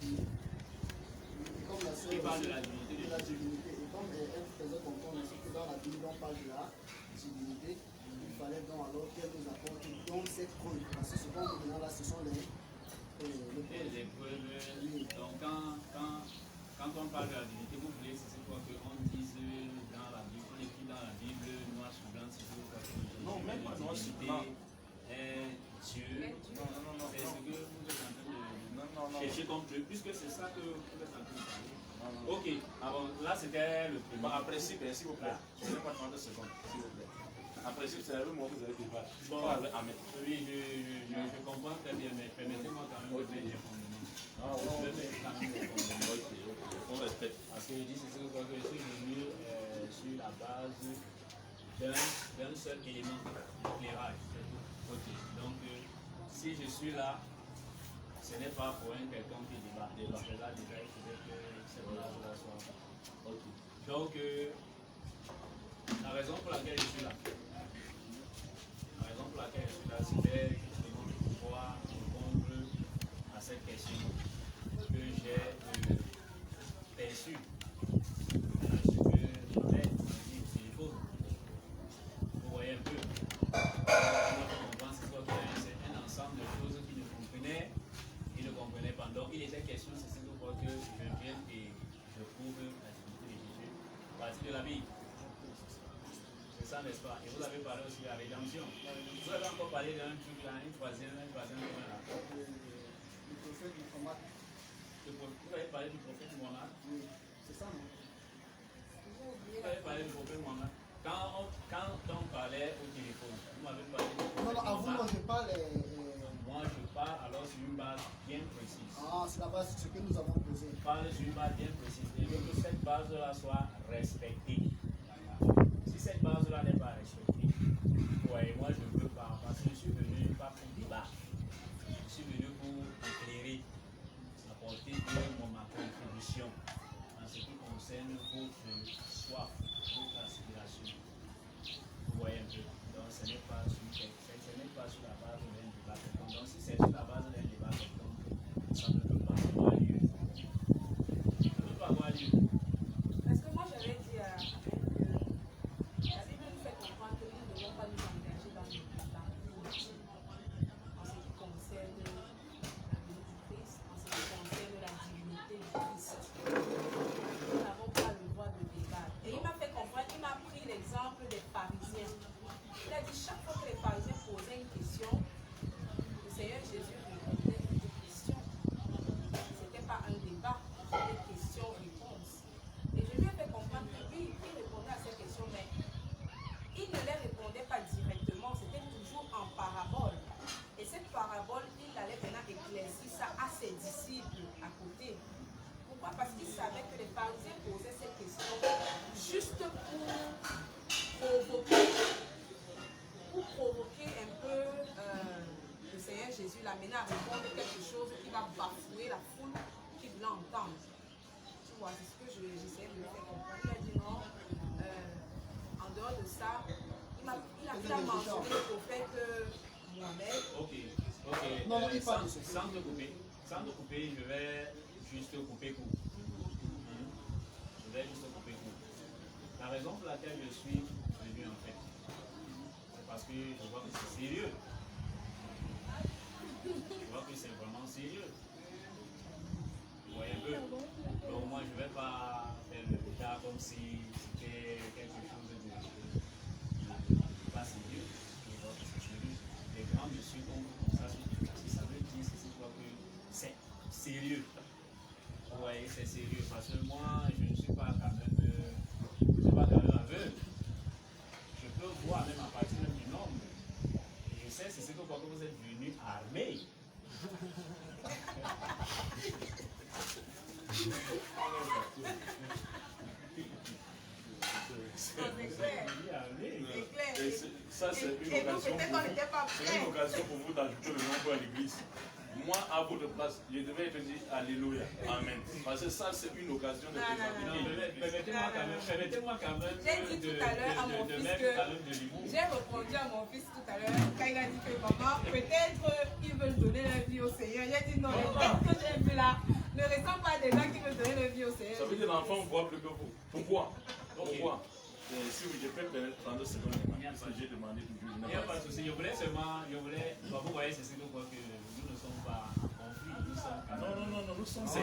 divine. Et comme la sœur parle de la divinité. Et comme elle faisait comprendre aussi que dans la Bible, on parle de la divinité, il fallait donc alors qu'elle nous apporte donc cette preuve. Parce que ce qu'on nous demande là, ce sont les preuves. Donc quand on parle de la divinité, vous voulez c'est quoi qu'on dise dans la Bible, on écrit dans la Bible, noir sur blanc, c'est quoi que non, même pas noir sur blanc. Dieu. Non. C'est ce que vous êtes en train de chercher comme Dieu, puisque c'est ça que vous êtes en train de parler. Ok, alors là c'était le premier. Après, s'il vous plaît, je vais pas 30 secondes, s'il vous plaît. Après, c'est le mot que vous avez débat. Oui, je comprends très bien, mais permettez-moi quand même de faire des fondements. On respecte. Parce que je dis, c'est ce que je suis venu sur la base d'un seul élément d'éclairage. Ok, donc si je suis là, ce n'est pas pour un quelconque qui débat. Parce que là, déjà, il faudrait que cette base-là soit. Ok. Donc, la raison pour laquelle je suis là, c'était justement de pouvoir répondre à cette question que j'ai perçue à ce que j'avais dit au téléphone. Vous voyez un peu, on pense que c'est un ensemble de choses qu'il ne comprenait pas. Donc il était question, c'est ce que je viens et je prouve la divinité de Jésus à partir de la Bible. C'est ça, n'est-ce pas? Et vous avez parlé aussi de la rédemption. Vous avez encore parlé d'un truc là, un troisième point là. Le prophète Mohammed. Vous avez parlé du prophète Mohammed? Oui, c'est ça, non? Vous avez parlé du prophète Mohammed. Quand on parlait au téléphone, vous m'avez parlé du prophète Mohammed. Non, avant, moi je parle. Moi je parle alors sur une base bien précise. Ah, c'est la base, ce que nous avons posé. Je parle sur une base bien précise. Et que cette base-là soit respectée. Si cette base-là n'est pas respectée, ouais, moi je ne veux pas, parce que je suis venu pas pour débattre, je suis venu pour éclairer, apporter ma contribution en ce qui concerne votre soif, votre aspiration. Vous voyez un peu, donc ce n'est pas sur la base d'un débat. Donc si c'est sur la base d'un débat, ça ne peut pas avoir lieu. Ça ne peut pas avoir lieu. Parce que moi j'avais dit à la Bible nous fait comprendre que nous ne devons pas nous engager dans le débat politique en ce qui concerne la venue du Christ, en ce qui concerne la divinité du Christ. Nous n'avons pas le droit de débattre. Et il m'a fait comprendre, il m'a pris l'exemple des pharisiens. Il a dit chaque fois que les pharisiens posaient une question, le Seigneur Jésus répondait à des questions. Ce n'était pas un débat, c'était questions-réponses. Et je lui ai fait comprendre que lui, il répondait à ces questions, mais il ne les répondait pas directement, c'était toujours en parabole. Et cette parabole, il allait maintenant éclaircir ça à ses disciples à côté. Pourquoi? Parce qu'il savait que les pharisiens posaient ces questions juste pour provoquer un peu le Seigneur Jésus, l'amener à répondre quelque chose qui va bafouer la foule qui voulait entendre. Tu vois, c'est ce que j'essayais de lui faire comprendre. Il a dit non, en dehors de ça, il a mentionné le prophète Mohamed. Ok. Non, il parle de ce sans te couper, je vais juste couper court. La raison pour laquelle je suis venu en fait, c'est parce que je vois que c'est sérieux. Je vois que c'est vraiment sérieux. Vous voyez un peu. Donc moi je ne vais pas faire le débat comme si c'était quelque chose de pas sérieux. Je vois que c'est sérieux. Les grands messieurs comme ça, ça veut dire que c'est quoi que c'est sérieux. Vous voyez, c'est sérieux. Parce que moi, je ne suis pas quand même aveugle. Je peux voir même à partir du nombre. Et je sais, c'est ce que vous êtes venus armés. C'est clair. Ça, c'est une occasion pour vous d'ajouter le nombre à l'église. Moi, à votre place, je devais te dire Alléluia, Amen. Parce que ça, c'est une occasion de permettez-moi quand même. J'ai dit tout à l'heure à mon fils que j'ai répondu à mon fils tout à l'heure quand il a dit que maman, peut-être ils veulent donner leur vie au Seigneur. J'ai dit non, les gens que j'ai vu là ne que l'enfant voit plus que vous. Pourquoi? Pourquoi? Si je peux permettre 30 secondes, parce que j'ai demandé toujours. Il n'y a pas de souci. Je voulais, vous voyez, c'est ce que nous ne sommes pas en conflit. Non, nous sommes c'est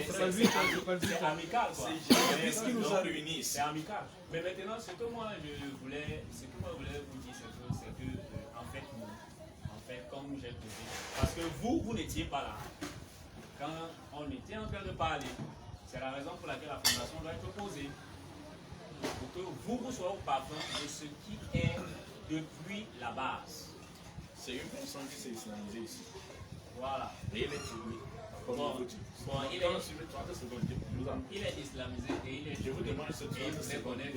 amical. C'est ce qui nous a réunis ici. C'est amical. Mais maintenant, ce que moi je voulais vous dire, c'est que, en fait, comme j'ai posé, parce que vous n'étiez pas là. Quand on était en train de parler, c'est la raison pour laquelle la fondation doit être posée. Pour que vous soyez au parfum de ce qui est depuis la base. C'est une personne qui s'est islamisée ici. Voilà. Et il est tué. Il est islamisé et il est. Je vous demande ce et il reconnaît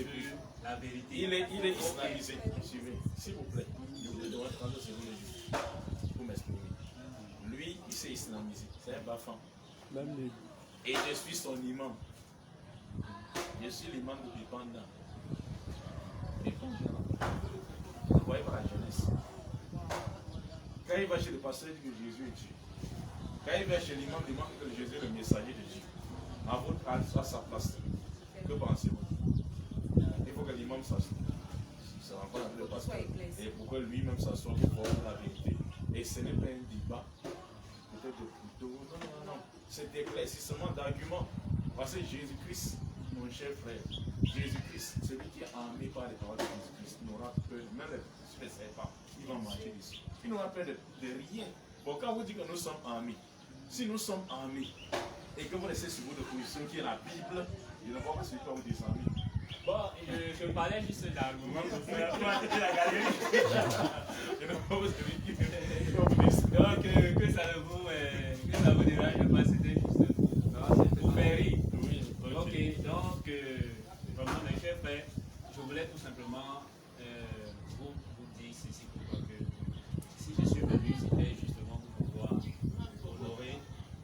la vérité. Il est islamisé. Suivez. S'il vous plaît. Je vous demande 30 secondes pour m'exprimer. Lui, il s'est islamisé. C'est un bafan. Et je suis son imam. Je suis l'imam de Bipanda. Vous voyez par la jeunesse. Quand il va chez le pasteur, il dit que Jésus est Dieu. Quand il va chez l'imam, il demande que Jésus est le messager de Dieu. À sa place. Que pensez-vous? Il faut que l'imam s'assoie. Ça rencontre avec le pasteur. Et pour que lui-même s'assoie pour voir la vérité. Et ce n'est pas un débat. Peut-être plutôt. Non. C'est des éclaircissements d'arguments. Parce que Jésus-Christ, mon cher frère, Jésus-Christ, celui qui est armé par les paroles de Jésus-Christ, n'aura peur, même les serpents, il va manger dessus. Il n'aura peur de rien. Pourquoi vous dites que nous sommes armés? Si nous sommes armés et que vous laissez sur votre position qui est la Bible, je ne vois pas celui qui va vous désarmer. Bon, je parlais juste d'argument pour faire la galerie. Je ne vois pas celui qui va vous désarmer. Donc, que ça vous dérange pas, c'était juste pour faire rire. Oui, ok, donc, vraiment, mes chers frères, je voulais tout simplement vous dire ceci pour que si je suis venu, c'était justement pour pouvoir honorer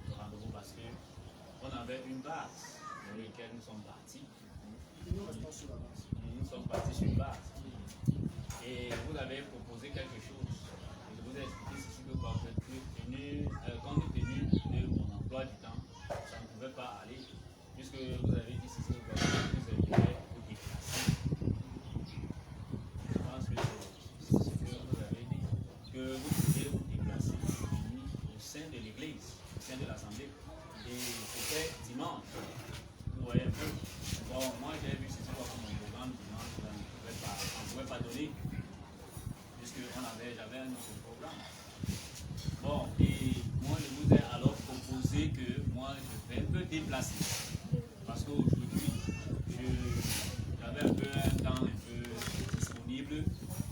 le rendez-vous parce qu'on avait une base dans laquelle nous sommes partis. Nous restons sur la base. Nous sommes partis sur une base. Et vous avez proposé quelque chose. Et je vous ai expliqué ceci que compte tenu de mon emploi du temps, ça ne pouvait pas aller. Puisque vous avez dit ceci que vous avez vous déplacer. Je pense que c'est ce que vous avez dit. Que vous pouvez vous déplacer au sein de l'église, au sein de l'assemblée. Et c'était dimanche. Vous voyez un peu. Bon, moi j'ai vu ceci comme mon programme dimanche, on ne pouvait pas donner, puisque j'avais un autre programme. Bon, et moi je vous ai alors proposé que moi je vais me déplacer. Parce qu'aujourd'hui, j'avais un peu un temps un peu disponible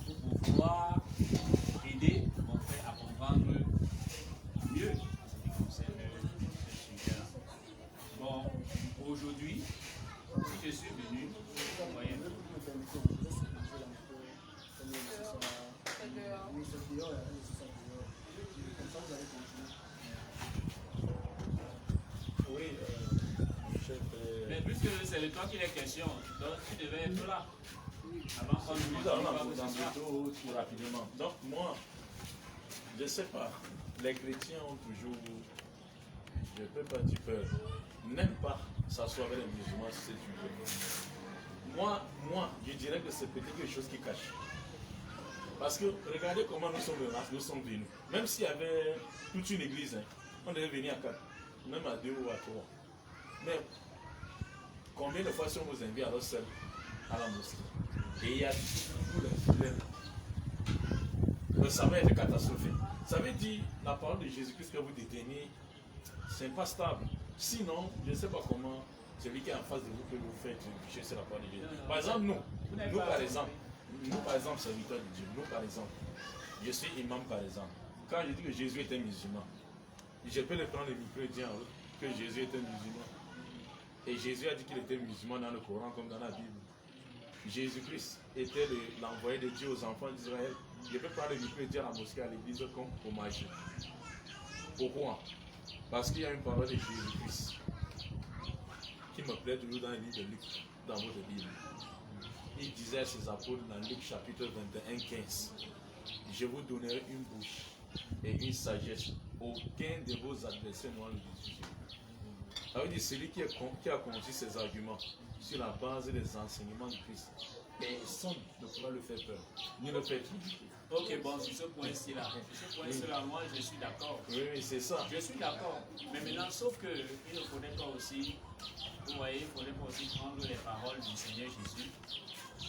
pour pouvoir aider mon frère à comprendre mieux ce qui concerne ce sujet-là. Bon, aujourd'hui, si je suis venu, vous voyez, Oui, mais puisque c'est de toi qu'il est question, donc tu devais être là. Avant qu'on nous nous allons aborder tout rapidement. Donc moi, je ne sais pas, les chrétiens ont toujours, je ne peux pas dire peur, n'aiment pas s'asseoir avec les musulmans si c'est une peur. Moi, je dirais que c'est peut-être quelque chose qui cache. Parce que regardez comment nous sommes venus. Même s'il y avait toute une église, hein, on devait venir à 4, même à 2 ou à 3. Mais combien de fois sommes-nous invités alors seuls à la mosquée? Et il y a tous les problèmes. Ça va être catastrophique. Ça veut dire la parole de Jésus-Christ que vous détenez, c'est pas stable. Sinon, je ne sais pas comment celui qui est en face de vous que vous faites toucher sur la parole de Jésus. Par exemple, nous par exemple, serviteurs de Dieu, nous par exemple, je suis imam par exemple. Quand je dis que Jésus est un musulman, je peux le prendre le micro et dire que Jésus est un musulman. Et Jésus a dit qu'il était musulman dans le Coran comme dans la Bible. Jésus-Christ était l'envoyé de Dieu aux enfants d'Israël. Je peux prendre le micro et dire à la mosquée, à l'église comme hommage. Pourquoi? Parce qu'il y a une parole de Jésus-Christ qui me plaît toujours dans le livre de Luc, dans votre Bible. Il disait à ses apôtres dans Luc chapitre 21, 15, je vous donnerai une bouche et une sagesse. Aucun de vos adversaires n'aura le sujet. Ça veut dire celui qui a conçu ses arguments sur la base des enseignements de Christ. Personne ne pourra le faire peur, ni le faire critiquer. Ok, bon, sur ce point-ci là, moi je suis d'accord. Oui, c'est ça. Je suis d'accord. Mais maintenant, sauf que il ne faudrait pas aussi, vous voyez, il ne faudrait pas aussi prendre les paroles du Seigneur Jésus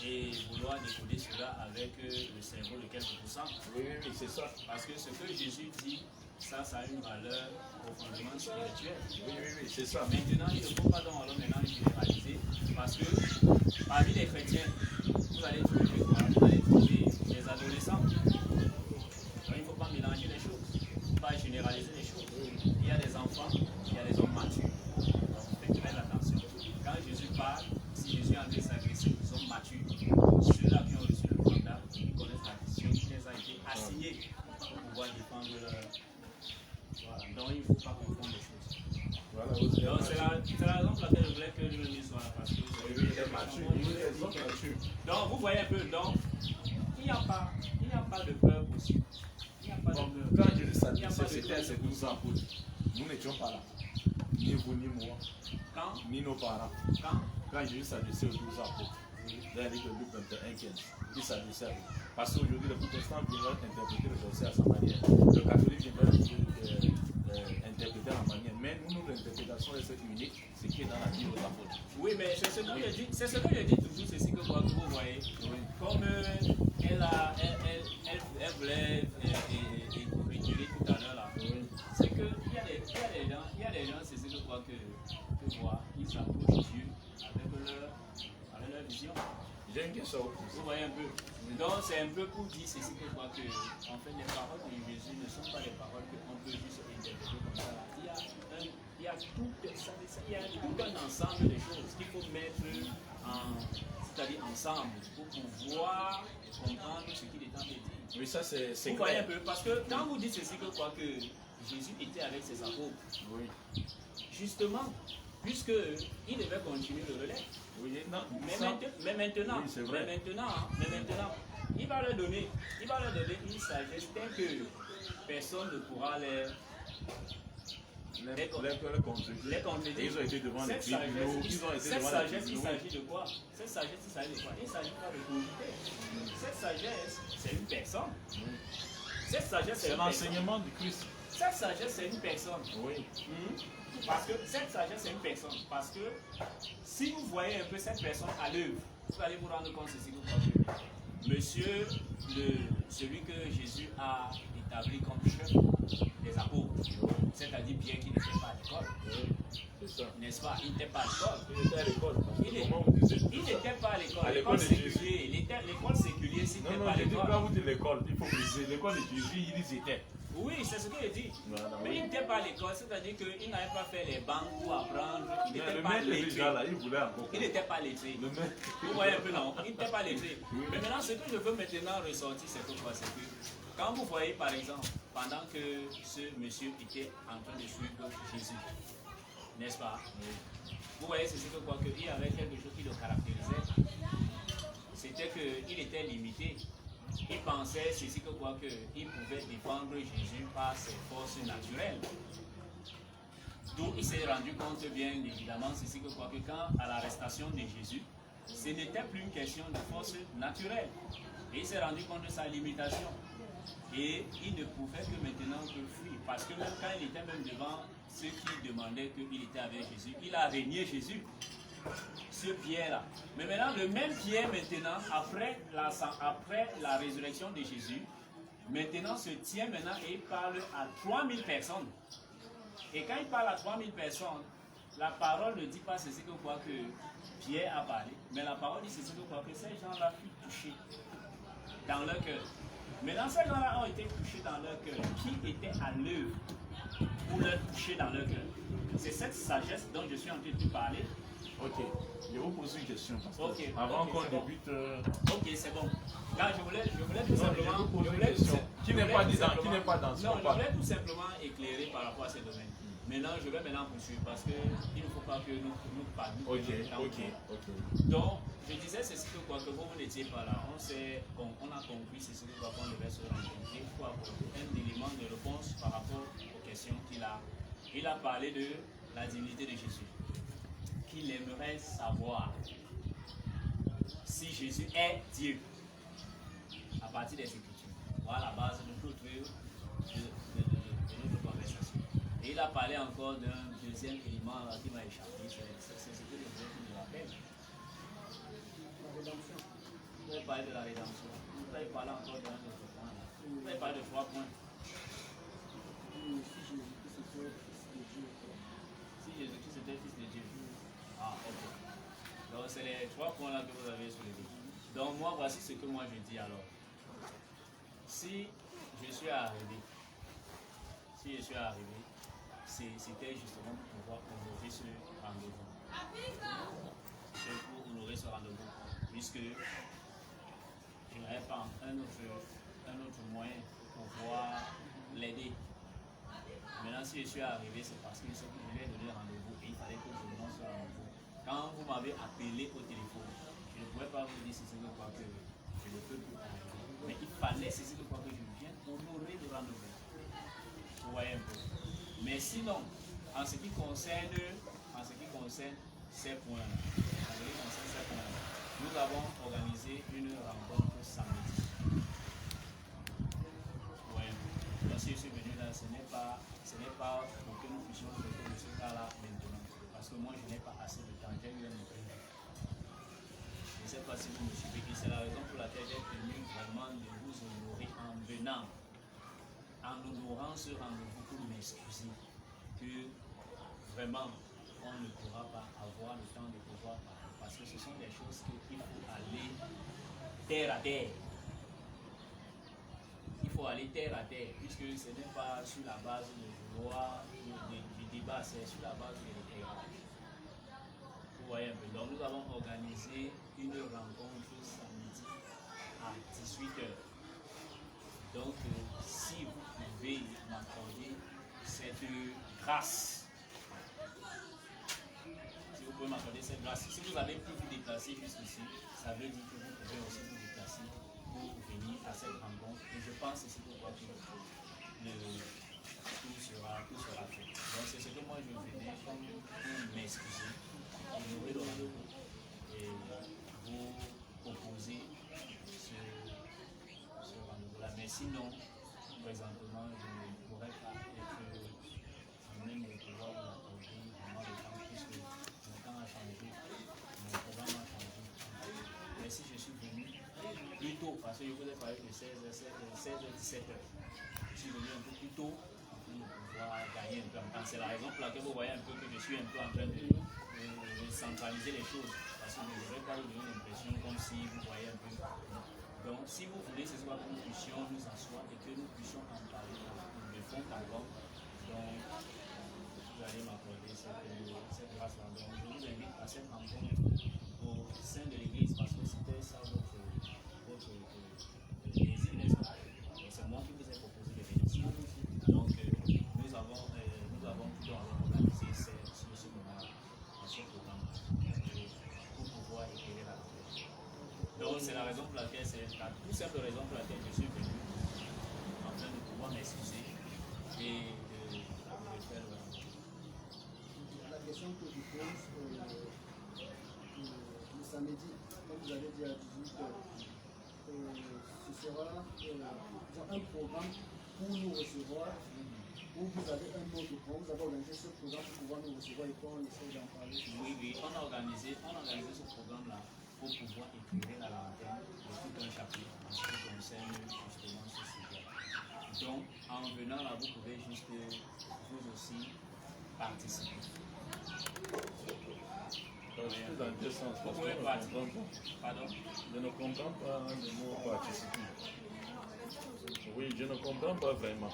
et vouloir décoder cela avec le cerveau de quelques pourcents. Oui, c'est ça. Parce que ce que Jésus dit, ça a une valeur profondément spirituelle. Oui, c'est ça. Maintenant, il ne faut pas donc alors maintenant généraliser, parce que parmi les chrétiens, vous allez trouver des adolescents. Donc il ne faut pas mélanger les choses, il ne faut pas généraliser les choses. Il y a des enfants, il y a des hommes matures. Donc faites très attention. Quand Jésus parle, si Jésus a enlevé s'agresser, ils sont matures. Ceux-là qui ont reçu le mandat, qui connaissent la mission qui les a été assignée pour pouvoir défendre leur. Voilà. Donc il ne faut pas confondre les choses. Voilà, donc c'est la raison pour laquelle je voulais que lui soit là, parce que donc vous voyez un peu, donc il n'y a pas de peur possible. Quand Jésus s'adressait, c'était à ses 12 apôtres. Nous n'étions pas là. Ni vous, ni moi. Ni nos parents. Quand Jésus s'adressait aux 12 apôtres, dans les livres de Luc 21, 15, il s'adressait à eux. Parce qu'aujourd'hui, le protestant viendra interpréter le verset à sa manière. Le catholique viendra interpréter à la manière. Mais nous, notre interprétation est unique, ce qui est dans la Bible aux apôtres. Oui, mais c'est ce que je dis. C'est ce que je dis toujours, c'est ce que vous voyez. Comme elle voulait retirer tout à l'heure là. C'est qu'il y a des gens, c'est ce que je crois que moi, ils s'approchent de Dieu avec leur vision. J'ai une question. Vous voyez un peu. Donc c'est un peu pour dire ceci que je crois que en fait les paroles de Jésus ne sont pas des paroles qu'on peut juste interpréter comme ça. Il y a tout un ensemble de choses qu'il faut mettre c'est-à-dire ensemble pour pouvoir comprendre ce qu'il est en train de dire. Oui, ça c'est vous voyez un peu, parce que quand vous dites ceci que je crois que Jésus était avec ses apôtres, oui. Justement, puisqu'il devait continuer le relais. Oui, non, mais maintenant, oui, il va leur donner une sagesse telle que personne ne pourra les contredire. Ils ont été devant les tribunaux. Cette sagesse, il s'agit de quoi? Cette sagesse, il s'agit de quoi? Il s'agit pas de cogiter. Cette sagesse, c'est une personne. Cette sagesse, c'est l'enseignement du Christ. Cette sagesse, c'est une personne. Oui. Parce que cette sagesse, c'est une personne. Parce que si vous voyez un peu cette personne à l'œuvre, vous allez vous rendre compte ceci que vous croyez. Monsieur, celui que Jésus a établi comme chef des apôtres, c'est-à-dire Pierre qui n'était pas à l'école. N'est-ce pas? Il n'était pas à l'école. Il n'était pas à l'école. À l'école séculière. L'école séculière, s'il n'était pas à l'école. Quand vous dites l'école, il faut préciser. L'école de Jésus, ils étaient. Oui, c'est ce que je dis. Mais il n'était pas à l'école, c'est-à-dire qu'il n'avait pas fait les bancs pour apprendre. Il n'était pas lettré. Il n'était pas lettré. Vous voyez un peu, non? Il n'était pas lettré. Mais maintenant, ce que je veux maintenant ressortir, c'est que quand vous voyez, par exemple, pendant que ce monsieur était en train de suivre Jésus, n'est-ce pas? Vous voyez, c'est ce que je crois qu'il y avait quelque chose qui le caractérisait. C'était qu'il était limité. Il pensait, c'est ce que je crois qu'il pouvait défendre Jésus par ses forces naturelles. Donc il s'est rendu compte bien évidemment, c'est ce que je crois que quand à l'arrestation de Jésus, ce n'était plus une question de force naturelle. Et il s'est rendu compte de sa limitation. Et il ne pouvait que maintenant que fuir. Parce que même quand il était même devant ceux qui demandaient qu'il était avec Jésus, il a régné Jésus. Ce Pierre-là. Mais maintenant, le même Pierre, maintenant, après la résurrection de Jésus, maintenant se tient maintenant et il parle à 3000 personnes. Et quand il parle à 3000 personnes, la parole ne dit pas ceci que quoi que Pierre a parlé, mais la parole dit ceci que quoi que ces gens-là furent touchés dans leur cœur. Maintenant, ces gens-là ont été touchés dans leur cœur. Qui était à l'œuvre pour leur toucher dans leur cœur? C'est cette sagesse dont je suis en train de parler. Ok, je vais vous poser une question. Avant qu'on débute. Ok, c'est bon. Là, je voulais tout simplement. Qui n'est pas dans ce Non, je voulais tout simplement éclairer par rapport à ces domaines. Maintenant, je vais poursuivre parce qu'il ne faut pas que nous parlions. Ok. Donc, je disais, c'est ce que quoi que vous n'étiez pas là. On a compris, c'est ce que quoi qu'on devait se rencontrer pour avoir un élément de réponse par rapport aux questions qu'il a. Il a parlé de la divinité de Jésus, qu'il aimerait savoir si Jésus est Dieu à partir des Écritures. Voilà la base de notre conversation. Et il a parlé encore d'un deuxième élément qui m'a échappé, c'est ce que le Dieu nous rappelle. La rédemption. Il a parlé de la rédemption. Il a parlé encore d'un autre point. Il a parlé de 3 points. Si Jésus-Christ était fils de Dieu. Ah, ok. Donc, c'est les 3 points là que vous avez soulevés. Donc, moi, voici ce que moi je dis alors. Si je suis arrivé, c'était justement pour pouvoir honorer ce rendez-vous. C'est pour honorer ce rendez-vous, puisque je n'avais pas un autre moyen pour pouvoir l'aider. Maintenant, si je suis arrivé, c'est parce que je lui ai donné rendez-vous et il fallait que je renonce ce rendez-vous. Quand vous m'avez appelé au téléphone, je ne pouvais pas vous dire si c'est quoi que je ne peux plus arriver. Mais il fallait saisir de quoi que je vienne honorer le rendez-vous. Vous voyez un peu. Mais sinon, en ce qui concerne ces points-là, nous avons organisé une rencontre samedi. Vous voyez un peu. Donc si je suis venu là, ce n'est pas pour que nous puissions traiter de ce cas-là maintenant. Parce que moi, je n'ai pas assez de temps. J'ai eu un autre. Je ne sais pas si vous me suivez. Et c'est la raison pour laquelle j'ai tenu vraiment de vous honorer en venant, en honorant ce rendez-vous pour m'excuser que vraiment on ne pourra pas avoir le temps de pouvoir parler. Parce que ce sont des choses qu'il faut aller terre à terre. Il faut aller terre à terre, puisque ce n'est pas sur la base de loi, du débat, c'est sur la base de l'intégration. Vous voyez un peu. Donc nous avons organisé une rencontre samedi à 18h. Donc si vous pouvez m'accorder cette grâce, si vous avez pu vous déplacer jusqu'ici, ça veut dire que vous pouvez aussi vous déplacer pour venir à cette rencontre. Et je pense que c'est pourquoi tout sera fait. Donc c'est ce que moi je venais pour m'excuser, honorer le rendez-vous et vous proposer ce rendez-vous-là. Mais sinon, présentement, je ne pourrais pas être en même de pouvoir vous accorder vraiment le temps, puisque le temps a changé, mon programme a changé. Mais si je suis venu plus tôt, parce que je vous ai parlé de 16h-17h, je suis venu un peu plus tôt pour pouvoir gagner un peu en temps. C'est la raison pour laquelle vous voyez un peu que je suis un peu en train de centraliser les choses, parce que je ne voudrais pas vous donner l'impression comme si vous voyez un peu. Donc, si vous voulez, ce soit que nous puissions nous asseoir et que nous puissions en parler de fond en comble. Donc, vous allez m'accorder cette grâce-là. Donc, je vous invite à cette rencontre au sein de l'Église, parce que c'était ça votre désir, n'est-ce pas? C'est moi qui vous ai proposé de venir ici. Donc, nous avons plutôt organisé ce moment-là, ce programme, pour pouvoir éclairer la vie. Donc, c'est la raison pour laquelle, c'est la toute simple raison pour laquelle je suis venu, en train de pouvoir m'excuser et de faire le rendez-vous. La question que je pose, le samedi, comme vous avez dit à 18h, ce sera un programme pour nous recevoir, où vous avez un autre programme, vous avez organisé ce programme pour pouvoir nous recevoir et quand on essaie d'en parler. Oui, on a organisé ce programme-là pour pouvoir éclairer la lanterne de tout un chapitre en ce qui concerne justement ce sujet. Donc, en venant là, vous pouvez juste vous aussi participer. Dans quel sens? Vous pouvez participer. Pardon? Je ne comprends pas le mot participer. Oui, je ne comprends pas vraiment.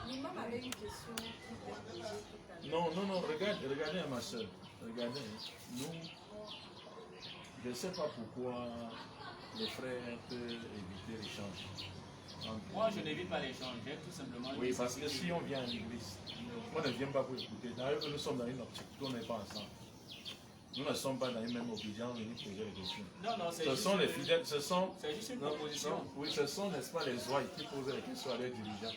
L'imam avait une question qui était posée tout à l'heure. Non, regardez ma soeur. Regardez, nous, je ne sais pas pourquoi les frères peuvent éviter l'échange. Moi, je n'évite pas l'échange, j'ai tout simplement... Oui, parce que si on vient à l'église, on ne vient pas pour écouter. D'ailleurs, nous sommes dans une optique, on n'est pas ensemble. Nous ne sommes pas dans une même obédience, on poser des questions. Non, c'est ce juste... sont les fidèles, ce sont... C'est juste une proposition. Oui, ce sont, n'est-ce pas, les ouailles qui posent les questions à leurs dirigeants.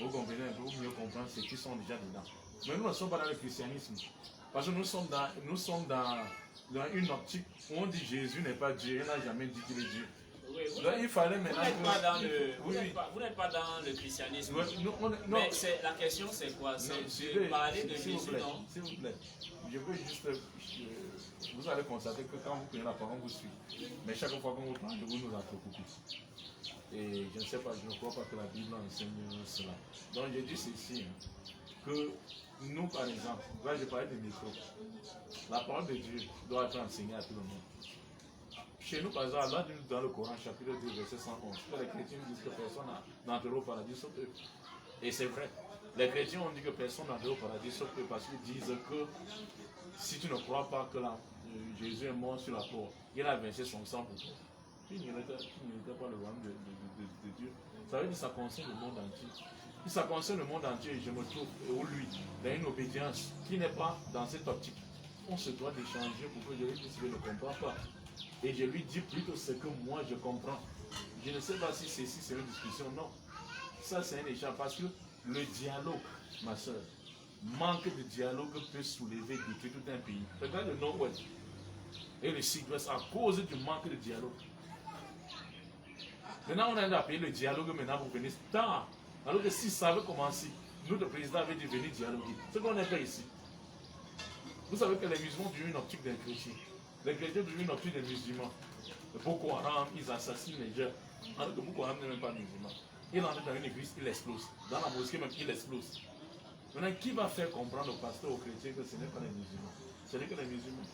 Vous comprenez un peu, vous mieux comprendre ce qui sont déjà dedans. Mais nous ne sommes pas dans le christianisme. Parce que nous sommes dans une optique où on dit Jésus n'est pas Dieu, il n'a jamais dit qu'il est Dieu. Oui, Donc il fallait maintenant vous n'êtes pas dans le christianisme. Non. Mais la question c'est quoi? C'est de parler de Jésus, non? S'il vous plaît, je veux juste... vous allez constater que quand vous prenez la parole, vous suivez. Mais chaque fois qu'on vous parle, vous nous entrecoupez. Et je ne sais pas, je ne crois pas que la Bible enseigne cela. Donc je dis ceci, que nous par exemple, là je parlais de micro, la parole de Dieu doit être enseignée à tout le monde. Chez nous, par exemple, Allah dit dans le Coran, chapitre 2, verset 111, que les chrétiens disent que personne n'entrera au paradis sauf eux. Et c'est vrai. Les chrétiens ont dit que personne n'entrera au paradis sauf eux parce qu'ils disent que si tu ne crois pas que Jésus est mort sur la croix, il a versé son sang pour toi, tu n'étais pas le royaume de Dieu. Ça veut dire que ça concerne le monde entier. Si ça concerne le monde entier, je me trouve, ou lui, dans une obédience qui n'est pas dans cette optique, on se doit d'échanger pour que je lui dise que je ne comprends pas. Et je lui dis plutôt ce que moi je comprends. Je ne sais pas si ceci c'est une discussion, non. Ça c'est un échange parce que le dialogue, ma soeur, manque de dialogue peut soulever détruire tout un pays. Regarde le Nord-Ouest et le Sud-Ouest à cause du manque de dialogue. Maintenant on a appelé le dialogue, maintenant vous venez tard. Alors que si ça avait commencé, notre président avait dit venir dialoguer. Ce qu'on a fait ici. Vous savez que les musulmans ont une optique d'un chrétien. Les chrétiens ont une optique des musulmans. Boko Haram, ils assassinent les gens. Alors que Boko Haram n'est même pas musulman. Il entre dans une église, il explose. Dans la mosquée même, il explose. Maintenant, qui va faire comprendre aux pasteurs, aux chrétiens que ce n'est pas les musulmans? Ce n'est que les musulmans.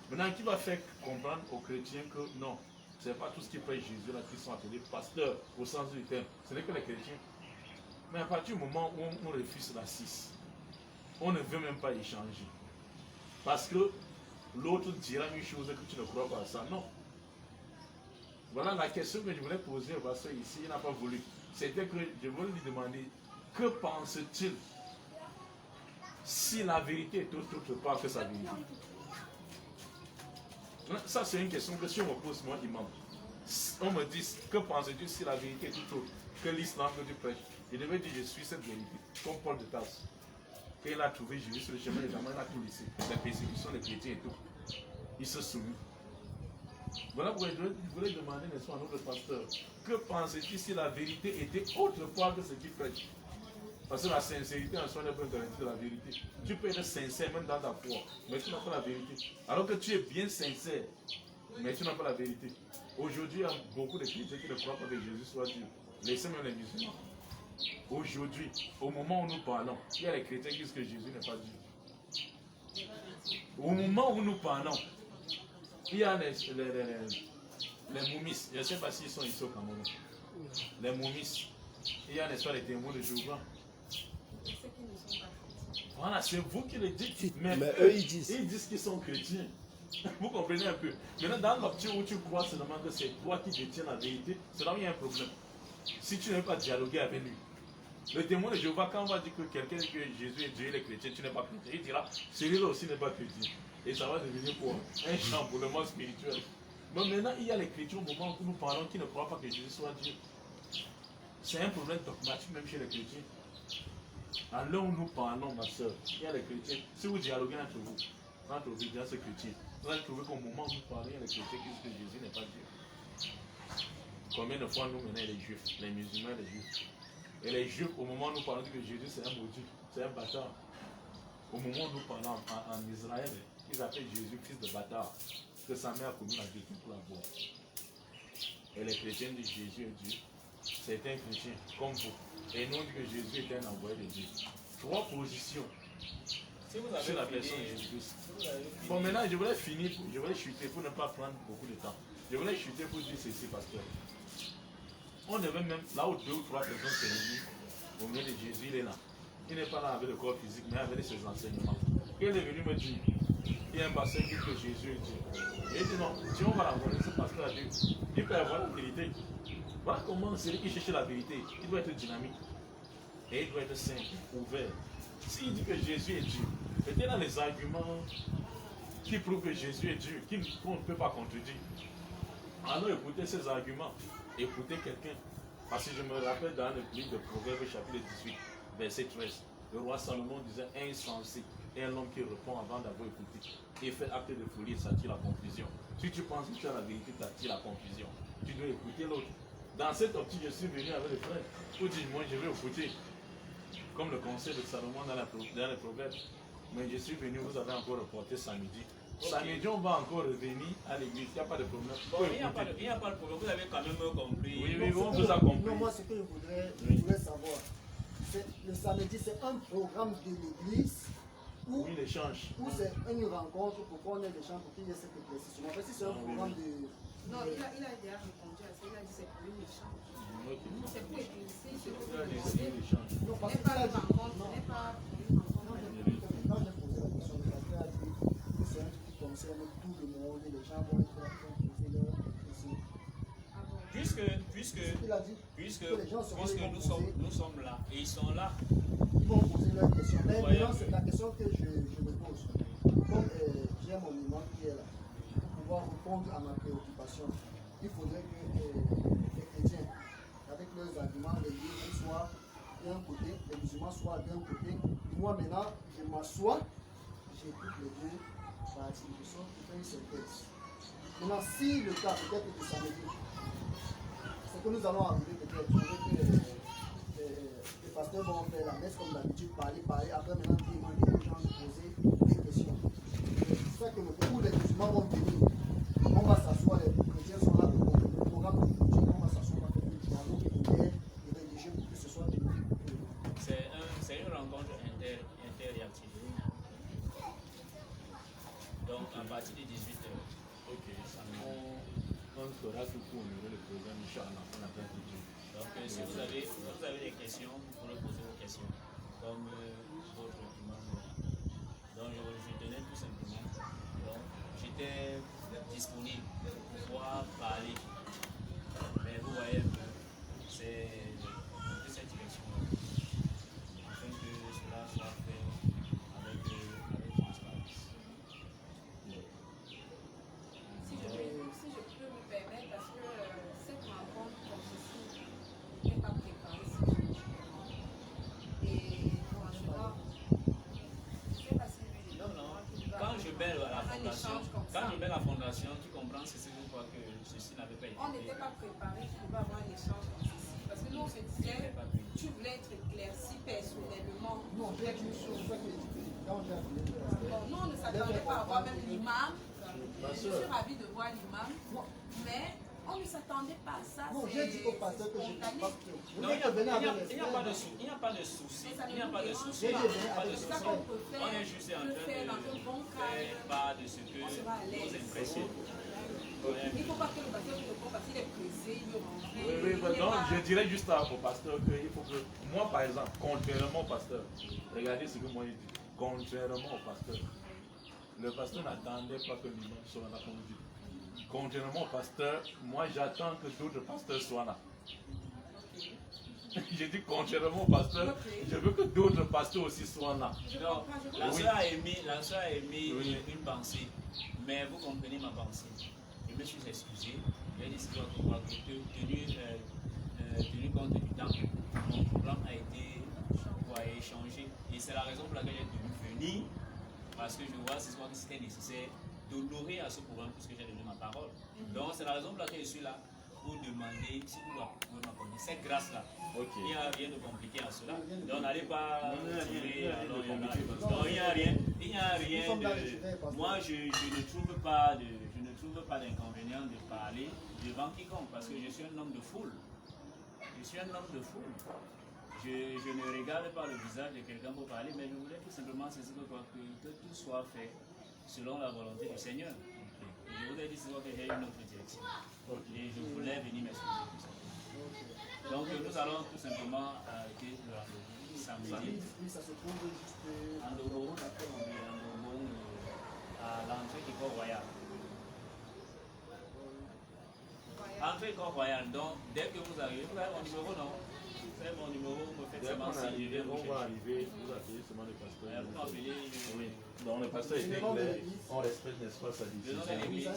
Maintenant, qui va faire comprendre aux chrétiens que non, ce n'est pas tout ce qui fait Jésus là qui sont appelés pasteurs au sens du terme. Ce n'est que les chrétiens. Mais à partir du moment où on refuse la cisse, on ne veut même pas échanger. Parce que l'autre dira une chose que tu ne crois pas à ça. Non. Voilà la question que je voulais poser au pasteur ici, il n'a pas voulu. C'était que je voulais lui demander, que pense-t-il si la vérité est autre part que sa vérité? Ça c'est une question que si on me pose moi, imam, on me dit, que penses-tu si la vérité est tout autre que l'islam que tu prêches? Je devais dire, je suis cette vérité, comme Paul de Tarse. Quand il a trouvé Jésus sur le chemin, évidemment, il a tout laissé. La persécution des chrétiens et tout. Il se soumit. Voilà pourquoi je voulais demander, n'est-ce pas, à notre pasteur, que pensez-tu si la vérité était autre part que ce qu'il prêche? Parce que la sincérité en soi n'est pas une garantie de la vérité. Tu peux être sincère même dans ta foi, mais tu n'as pas la vérité. Alors que tu es bien sincère, mais tu n'as pas la vérité. Aujourd'hui, il y a beaucoup de chrétiens qui ne croient pas que Jésus soit Dieu. Laissez même les musulmans. Aujourd'hui, au moment où nous parlons, il y a les chrétiens qui disent que Jésus n'est pas Dieu. Au moment où nous parlons, il y a les moumis. Je ne sais pas s'ils sont ici au Cameroun. Les moumis. Il y a, n'est-ce pas, les témoins de Jéhovah. Voilà, c'est vous qui le dites. Mais eux, ils disent qu'ils sont chrétiens. Vous comprenez un peu. Maintenant, dans l'optique où tu crois seulement que c'est toi qui détiens la vérité, c'est là où il y a un problème. Si tu n'as pas dialoguer avec lui. Le témoin de Jéhovah, quand on va dire que quelqu'un dit que Jésus est Dieu, il est chrétien, tu n'es pas chrétien, il dira, celui-là aussi n'est pas chrétien. Et ça va devenir pour un champ pour le monde spirituel. Mais maintenant, il y a les chrétiens au moment où nous parlons qui ne croient pas que Jésus soit Dieu. C'est un problème dogmatique même chez les chrétiens. À l'heure où nous parlons, ma soeur, il y a les chrétiens. Si vous dialoguez entre vous, entre obédience et chrétiens, vous allez trouver qu'au moment où nous parlons, il y a les chrétiens qui disent que Jésus n'est pas Dieu. Combien de fois nous menons les juifs, les musulmans et les juifs? Et les juifs, au moment où nous parlons que Jésus c'est un maudit, c'est un bâtard. Au moment où nous parlons en Israël, ils appellent Jésus fils de bâtard, que sa mère a commis la vérité pour la boire. Et les chrétiens disent Jésus est Dieu. C'est un chrétien comme vous. Et nous on dit que Jésus est un envoyé de Dieu. Trois positions sur la personne de Jésus-Christ. Bon, maintenant je voulais finir, je voulais chuter pour ne pas prendre beaucoup de temps. Je voulais chuter pour dire ceci, pasteur. On devait même, là où 2 ou 3 personnes se réunissent, au milieu de Jésus, il est là. Il n'est pas là avec le corps physique, mais avec ses enseignements. Il est venu me dire, il y a un pasteur qui dit que Jésus est Dieu. Et il dit non, si on va l'envoyer, ce pasteur a dit, il peut avoir la vérité. Voilà comment celui qui cherche la vérité, il doit être dynamique. Et il doit être simple, ouvert. S'il dit que Jésus est Dieu, peut-être dans les arguments qui prouvent que Jésus est Dieu, qu'on ne peut pas contredire. Alors écoutez ces arguments, écoutez quelqu'un. Parce que je me rappelle dans le livre de Proverbes chapitre 18, verset 13, Le roi Salomon disait insensé et un homme qui répond avant d'avoir écouté et fait acte de folie, ça tire la confusion. Si tu penses que tu as la vérité, ça tire la confusion. Tu dois écouter l'autre. Dans cette optique, je suis venu avec les frères pour dire moi je vais écouter. Comme le conseil de Salomon dans les proverbes. Mais je suis venu, vous avez encore reporté samedi. Okay. Samedi, on va encore revenir à l'église, il n'y a pas de problème. Bon, il n'y a pas de problème, vous avez quand même compris. Oui, oui, on vous a compris. Non, moi, ce que je voudrais savoir, le samedi, c'est un programme de l'église ou c'est une rencontre pour qu'on ait des gens pour qu'il y ait cette éclaircissement. Parce que c'est un programme de... Non, il a déjà répondu à ça, il a dit c'est pour une échange. C'est pour éclaircir ce que vous demandez. Non, parce Ce n'est pas une rencontre, ce n'est pas une rencontre. Quand j'ai posé la question, le pasteur a dit que c'est un truc qui concerne tout le monde et les gens vont être là pour poser leur question. Puisque nous sommes là et ils sont là. Ils vont poser leurs questions. Mais maintenant, c'est la question que je me pose. Comme j'ai mon imam qui est là, pour pouvoir répondre à ma préoccupation, il faudrait que les chrétiens, avec leurs arguments, les livres soient d'un côté, les musulmans soient d'un côté. Et moi maintenant, je m'assois, j'écoute les deux parties, je sors pour faire une synthèse. Maintenant, si le cas peut-être que ça me dit, c'est que nous allons arriver peut-être avec les pasteurs vont faire la messe comme d'habitude, parler, après maintenant demander aux gens de poser des questions. C'est ça que où les musulmans vont venir, on va s'asseoir, les chrétiens sont là, le programme de politique, on va s'asseoir, on va faire des travaux et rédiger pour que ce soit des... C'est une rencontre interactive. Donc à partir de 18h. Ok, on fera tout pour le programme, Inch'Allah, on a bien dit. Donc si vous avez des questions, vous pourrez poser vos questions. Comme votre imam. Donc je tenais tout simplement. Donc j'étais disponible pour pouvoir parler. Mais vous voyez, c'est de cette direction. Afin que cela soit fait avec transparence. Si je peux me permettre, parce que cette rencontre comme ceci n'est pas préparée psychologiquement. Et franchement, je ne sais pas si lui, Quand je mets la fondation, tu comprends, c'est ce que je crois que ceci n'avait pas été. on n'était pas préparé pour pouvoir avoir un échange comme ceci. Parce que nous, on se disait, tu voulais être éclairci personnellement. Non, j'ai dit une chose, c'est que quand j'ai appelé le Bon, nous, on ne s'attendait pas à voir même l'imam. Je suis ravie de voir l'imam. Mais on ne s'attendait pas à ça. Non, j'ai dit au pasteur que je ne spontané. pas que... Non, il n'y a pas de souci. Il n'y a pas de souci. Il n'y a pas de souci. C'est ça qu'on peut faire. On est juste en train dans un bon de faire cadre. part de ce que On sera à l'aise. nous impressionne. Il ne faut pas que le pasteur ne comprenne parce qu'il est pressé, il Oui, donc je dirais juste au pasteur qu'il faut que, moi par exemple, contrairement au pasteur, regardez ce que moi je dis, contrairement au pasteur, le pasteur n'attendait pas que l'imam soit là comme dit. Contrairement au pasteur, moi j'attends que d'autres pasteurs soient là. J'ai dit contrairement au pasteur, je veux que d'autres pasteurs aussi soient là. Donc, la soeur a émis une pensée, mais vous comprenez ma pensée. Je me suis excusé, j'ai dit c'est quoi tenu compte du temps, mon programme a été changé. Et c'est la raison pour laquelle j'ai dû venir, parce que je vois ce soir que c'était nécessaire d'honorer à ce programme puisque j'ai donné ma parole. Donc c'est la raison pour laquelle je suis là, pour demander si vous pouvez m'accorder cette grâce-là. Okay. Il n'y a rien de compliqué à cela. Donc n'allez pas tirer. Il n'y a rien. Il n'y a rien de... Moi, je ne trouve pas d'inconvénient de parler devant quiconque parce que je suis un homme de foule. Je suis un homme de foule. Je ne regarde pas le visage de quelqu'un pour parler, mais je voulais tout simplement saisir que tout soit fait selon la volonté du Seigneur. Et je voulais dire que j'ai une autre direction. Et je voulais venir m'excuser pour ça. Donc nous allons tout simplement arrêter le rendez-vous samedi. Ça se trouve juste à l'entrée du corps royal. Entrée du corps royal. Donc dès que vous arrivez, vous avez mon numéro, non? C'est mon numéro, vous me faites seulement si on va arriver, vous appelez seulement le pasteur. Vous m'appelez. Oui. Donc le pasteur est clair, on respecte, n'est-ce pas, sa décision. Le nom de l'église,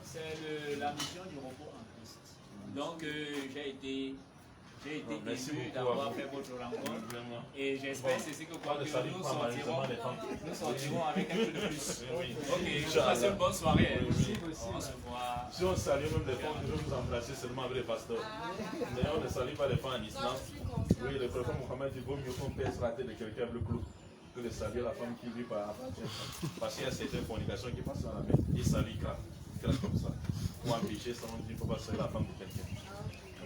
c'est la mission du repos en Christ. Donc j'ai été J'ai été ému d'avoir fait votre rencontre. Et j'espère ceci que quoi que nous sortirons avec un peu de plus. Ok, je vous passe une bonne soirée. On se voit. Si on salue même les femmes, je vais vous embrasser seulement avec les pasteurs. Mais on ne salue pas les femmes en islam. Oui, le prophète Mohammed dit vaut mieux qu'on pèse la tête de quelqu'un avec le clou que de saluer la femme qui vit par appartient. Parce qu'il y a certaines fornications qui passent dans la main. Il salue grave comme ça. Ou un péché, ça on dit qu'il ne faut pas saluer la femme de quelqu'un.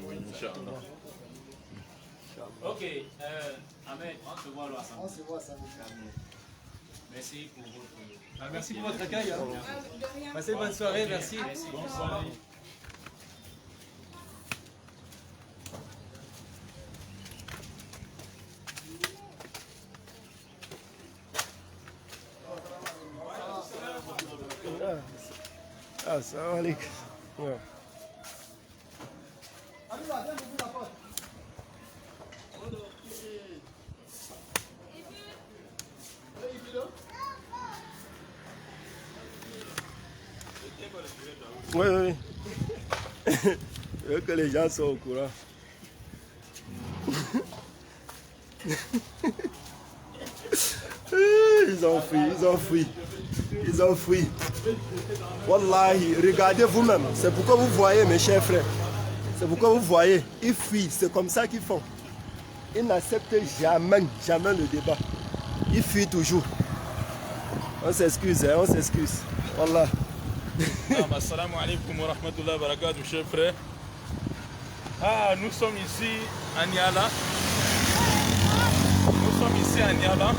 Oui, Inch'Allah. Ok, Ahmed, on se voit alors ensemble. On se voit ça. Merci pour votre... Merci pour votre accueil. De rien. Passez une bonne soirée, merci. Merci. Bonne soirée. Assalamu alaikum. Ouais. Amina, viens ouvrir la porte. Oui, oui. Je veux que les gens soient au courant. Ils ont fui, ils ont fui. Ils ont fui. Wallahi, regardez vous-même. C'est pourquoi vous voyez, mes chers frères. C'est pourquoi vous voyez. Ils fuient. C'est comme ça qu'ils font. Ils n'acceptent jamais, jamais le débat. Ils fuient toujours. On s'excuse, hein, on s'excuse. Wallah. Assalamu alaikum wa rahmatullahi wa barakatuh, chers frères. Ah, nous sommes ici à Niala. Nous sommes ici à Niala,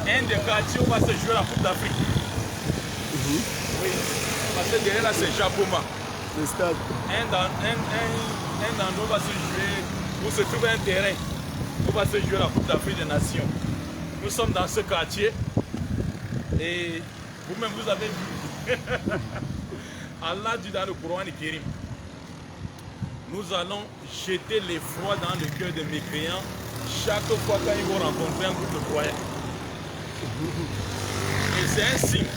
un des quartiers où va se jouer la Coupe d'Afrique. Oui, parce que derrière là c'est Japoma. Le stade. Un endroit va se jouer, où se trouve un terrain où va se jouer la Coupe d'Afrique des Nations. Nous sommes dans ce quartier et vous-même vous avez vu. Allah dit dans le Coran Kérim, nous allons jeter l'effroi dans le cœur des mécréants chaque fois qu'ils vont rencontrer un groupe de croyants. Et c'est un signe,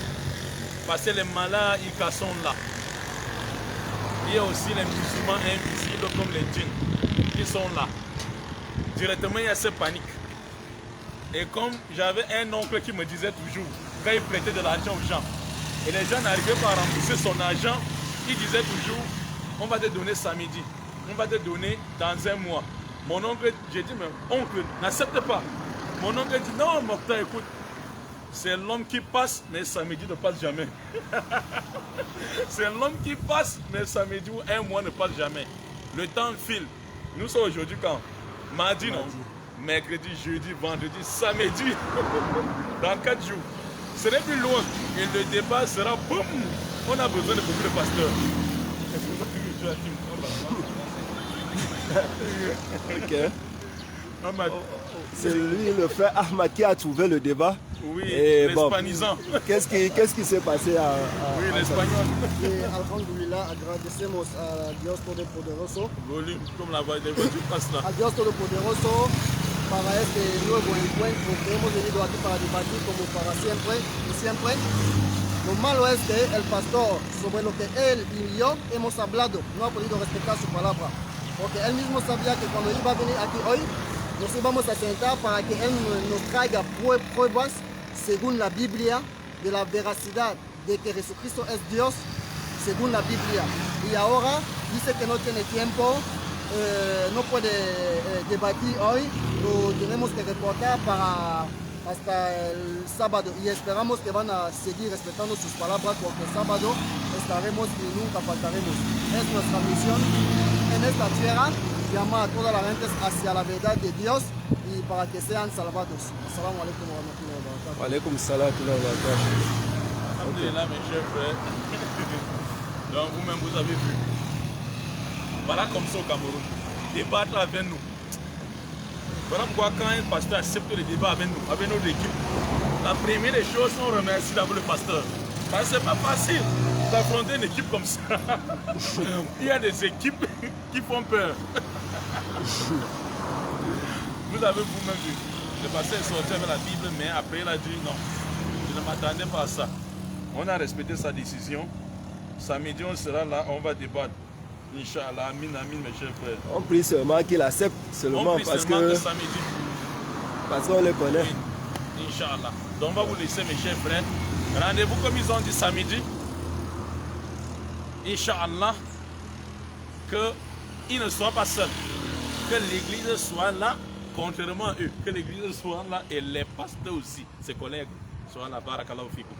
parce que les malades ils sont là. Il y a aussi les musulmans invisibles comme les djinns qui sont là. Directement il y a cette panique. Et comme j'avais un oncle qui me disait toujours, quand il prêtait de l'argent aux gens, et les gens n'arrivaient pas à rembourser son argent, il disait toujours, on va te donner samedi, on va te donner dans un mois. Mon oncle, j'ai dit, mais oncle, n'accepte pas. Mon oncle dit, non, Mokhtar, écoute, c'est l'homme qui passe, mais samedi ne passe jamais. C'est l'homme qui passe, mais samedi ou un mois ne passe jamais. Le temps file. Nous sommes aujourd'hui quand? Mardi, non? Mercredi, jeudi, vendredi, samedi. Dans 4 jours. Ce n'est plus loin. Et le débat sera boum. On a besoin de beaucoup de pasteurs. Ok. C'est lui, le frère Ahmad, qui a trouvé le débat. Oui, bon, l'hispanisant. Qu'est-ce qui s'est passé à Oui, l'espagnol. Alhamdulillah, agradecemos a Dios Todopoderoso. Volume, comme la voix des voitures passe là. A Dios Todopoderoso para este nuevo encuentro que hemos venido aquí para debatir como para siempre y siempre. Lo malo es que el pastor, sobre lo que él y yo hemos hablado, no ha podido respetar su palabra. Porque él mismo sabía que cuando iba a venir aquí hoy, nos íbamos a sentar para que él nos traiga pruebas según la Biblia de la veracidad de que Jesucristo es Dios según la Biblia. Y ahora dice que no tiene tiempo, no puede debatir hoy, lo tenemos que reportar para hasta el sábado y esperamos que van a seguir respetando sus palabras porque el sábado estaremos y nunca faltaremos. Es nuestra misión en esta tierra, llamar a toda la gente hacia la verdad de Dios y para que sean salvados. Assalamu alaikum wa rahmatullahi wa barakatuh. Wa alaikum salam wa barakatuh. Alhamdulillah, mes chers frères. Donc vous-même vous avez vu. Voilà comme ça au Cameroun. Débattre avec nous. Voilà pourquoi quand un pasteur accepte le débat avec nous, avec notre équipe, la première des choses, on remercie d'abord le pasteur. Parce que c'est pas facile d'affronter une équipe comme ça. Il y a des équipes qui font peur. Vous avez vous-même vu. Le pasteur est sorti avec la Bible, mais après il a dit non. Je ne m'attendais pas à ça. On a respecté sa décision. Samedi, on sera là, on va débattre. Inch'Allah, amin, amin, mes chers frères. On prie seulement qu'il accepte, seulement parce que samedi. Parce qu'on les connaît. Oui. Inch'Allah. Donc on va vous laisser, mes chers frères. Rendez-vous comme ils ont dit samedi. Inch'Allah. Qu'ils ne soient pas seuls. Que l'église soit là, contrairement à eux. Que l'église soit là et les pasteurs aussi, ses collègues, soient là. Barakallahu fikum.